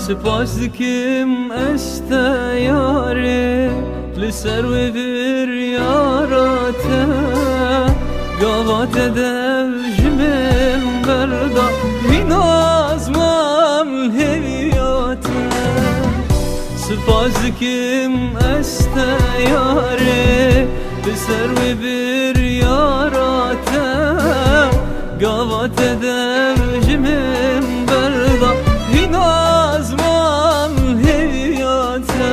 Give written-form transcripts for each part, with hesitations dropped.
سپاس دکم استیاره لسر و بر یاراته گاوات دوجمن بردا من آزمام الهویاته سپاس دکم استیاره لسر و بر یاراته گاوات دوجمن بردا من آزمام الهویاته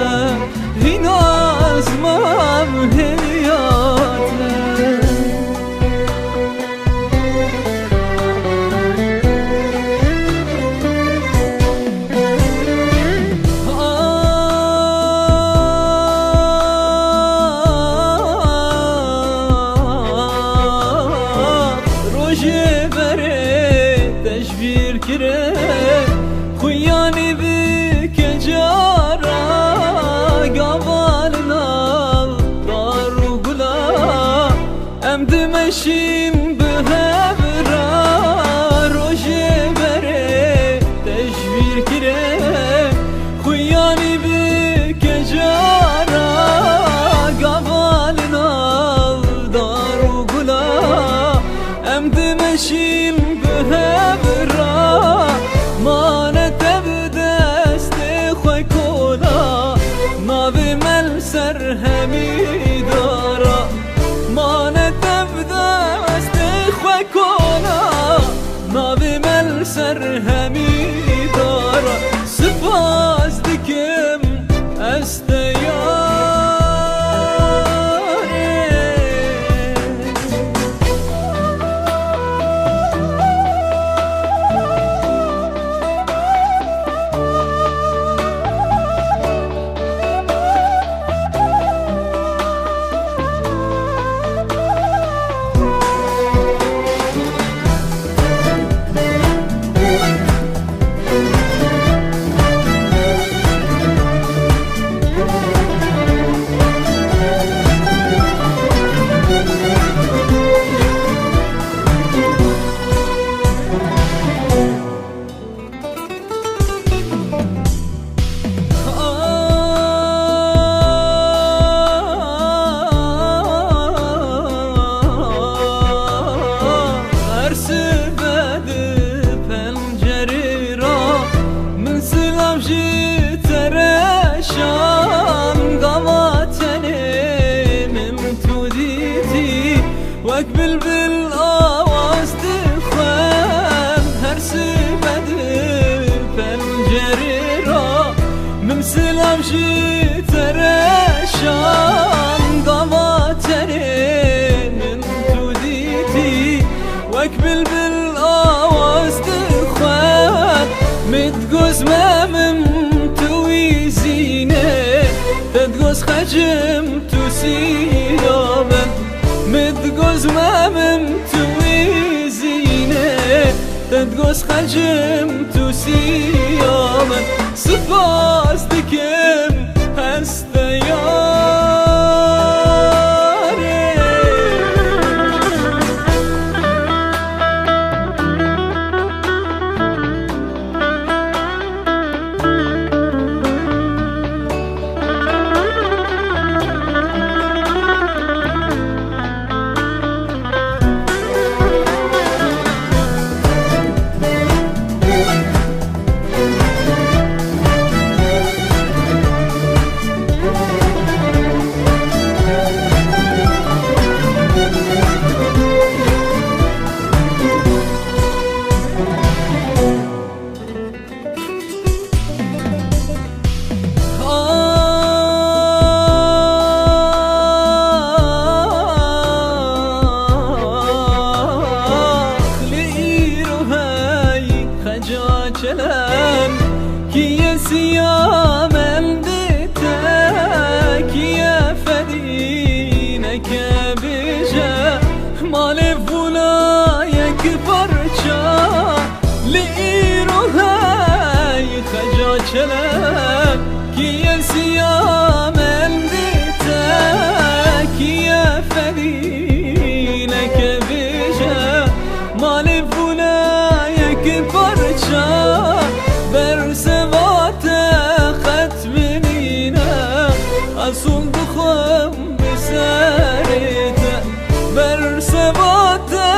من آزمام الهویاته روژه بره تشبیر کره خویانی بک جارا گاوالنا دارو گلا ام دمشیم به هبرا روژه بره تشبیر کره خویانی بک جارا گاوالنا دارو گلا ام دمشیم به هبرا ما سر همی دارا ما نتبدا است خوکونا ناو مل سر همی دارا سپاس دکم است وك بلبل آواز تخوان هر سبد پنجره را ممثلم جي ترشان قواتني من توديتي وك بلبل آواز تخوان متقوز مامم توي زينه تدقوز خجم تسيرامم متقوز مامم توي زينه تدقوز خجم تسيرامم سپاس دکم هست دوام بسارته برسباته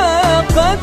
قد